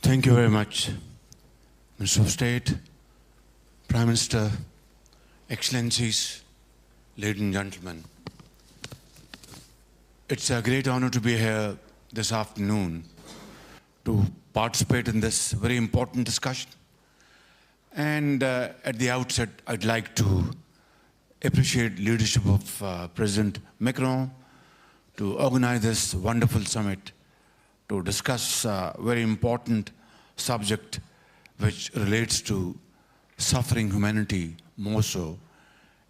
Thank you very much, Minister of State, Prime Minister, Excellencies, ladies and gentlemen. It's a great honor to be here this afternoon to participate in this very important discussion. And at the outset, I'd like to appreciate leadership of President Macron to organize this wonderful summit to discuss a very important subject which relates to suffering humanity more so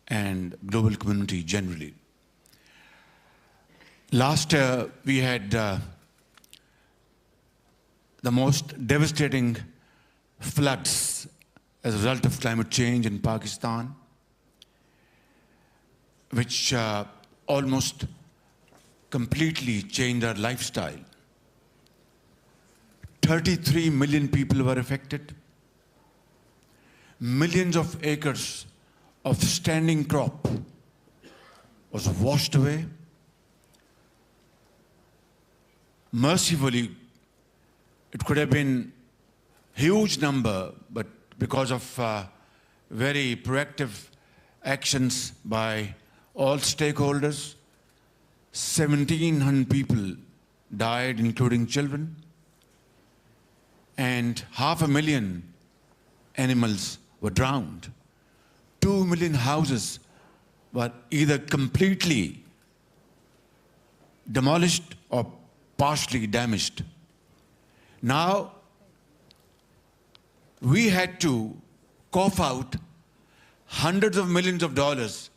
and global community generally. Last year, we had the most devastating floods as a result of climate change in Pakistan, which almost completely changed our lifestyle. 33 million people were affected. Millions of acres of standing crop was washed away. Mercifully, it could have been a huge number, but because of very proactive actions by all stakeholders, 1,700 people died, including children, and 500,000 animals were drowned. 2 million houses were either completely demolished or partially damaged. Now, we had to cough out hundreds of millions of dollars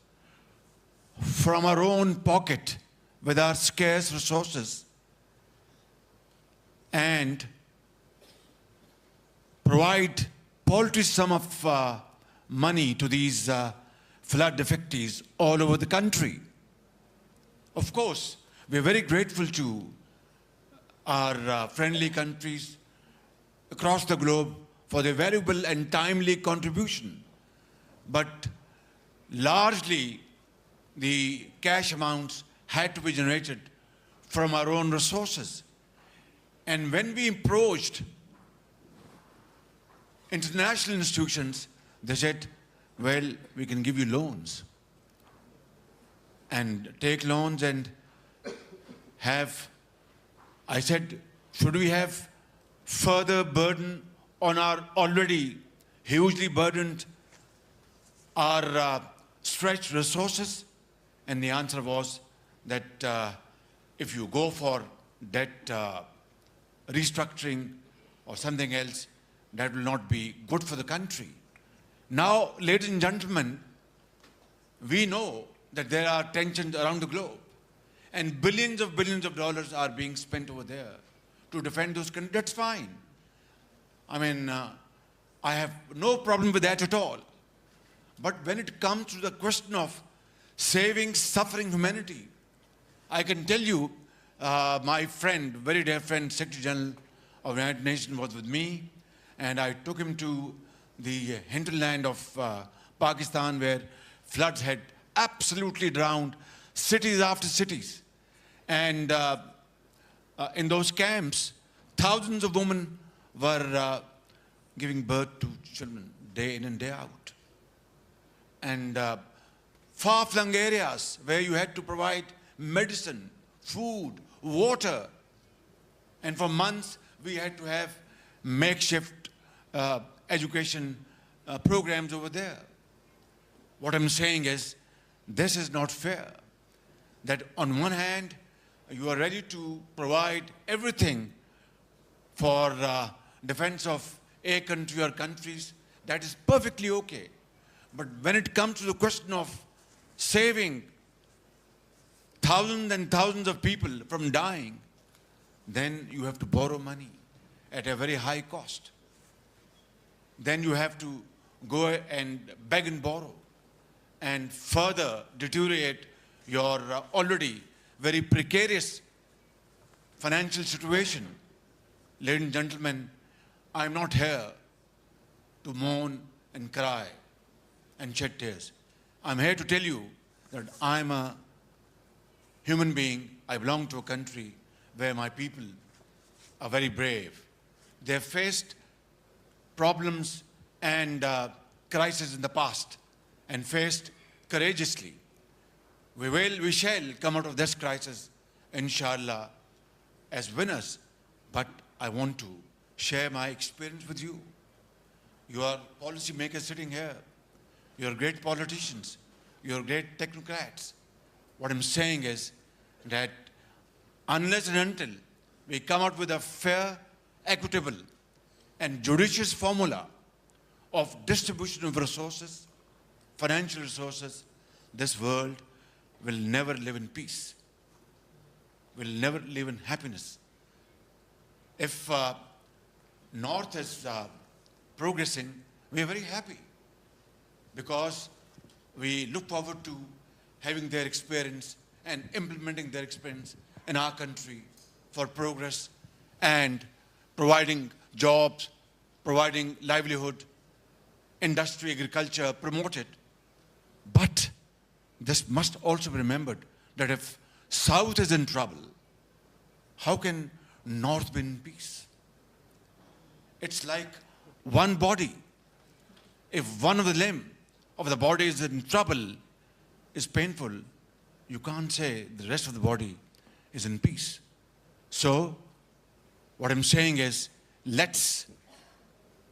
from our own pocket with our scarce resources and provide paltry sum of money to these flood affectees all over the country. Of course, we are very grateful to our friendly countries across the globe for their valuable and timely contribution. But largely, the cash amounts had to be generated from our own resources. And when we approached international institutions, they said, well, we can give you loans. And take loans and have, I said, should we have further burden on our already hugely burdened, our stretched resources? And the answer was that if you go for debt restructuring or something else, that will not be good for the country. Now, ladies and gentlemen, we know that there are tensions around the globe, and billions of dollars are being spent over there to defend those countries. That's fine. I mean, I have no problem with that at all. But when it comes to the question of saving suffering humanity, I can tell you, my friend, very dear friend, Secretary General of the United Nations was with me, and I took him to the hinterland of Pakistan where floods had absolutely drowned cities after cities. And in those camps, thousands of women were giving birth to children day in and day out. And far-flung areas where you had to provide medicine, food, water. And for months, we had to have makeshift education programs over there. What I'm saying is, this is not fair. That on one hand, you are ready to provide everything for defense of a country or countries. That is perfectly okay. But when it comes to the question of saving thousands and thousands of people from dying, then you have to borrow money at a very high cost. Then you have to go and beg and borrow and further deteriorate your already very precarious financial situation. Ladies and gentlemen, I'm not here to moan and cry and shed tears. I'm here to tell you that I'm a human being. I belong to a country where my people are very brave. They have faced problems and crises in the past and faced courageously. We shall come out of this crisis, inshallah, as winners. But I want to share my experience with you. You are policy makers sitting here. You are great politicians. You are great technocrats. What I'm saying is that unless and until we come out with a fair, equitable, and judicious formula of distribution of resources, financial resources, this world will never live in peace, will never live in happiness. If North is progressing, we are very happy because we look forward to having their experience and implementing their experience in our country for progress and providing jobs, providing livelihood, industry, agriculture, promote it. But this must also be remembered that if South is in trouble, how can North be in peace? It's like one body. If one of the limb of the body is in trouble, is painful, you can't say the rest of the body is in peace. So, what I'm saying is, let's,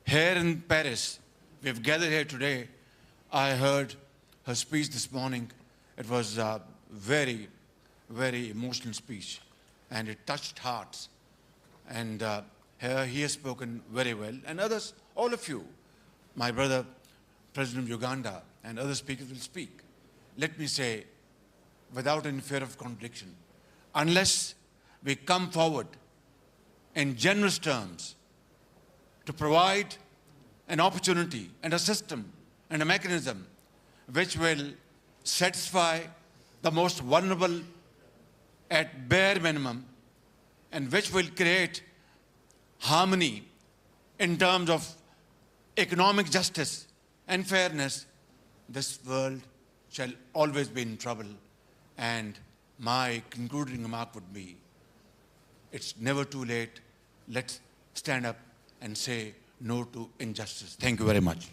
here in Paris, we've gathered here today. I heard her speech this morning. It was a very, very emotional speech, and it touched hearts. And here he has spoken very well, and others, all of you, my brother, President of Uganda, and other speakers will speak. Let me say, without any fear of contradiction, unless we come forward in generous terms to provide an opportunity and a system and a mechanism which will satisfy the most vulnerable at bare minimum and which will create harmony in terms of economic justice and fairness, this world shall always be in trouble. And my concluding remark would be, it's never too late. Let's stand up and say no to injustice. Thank you very much.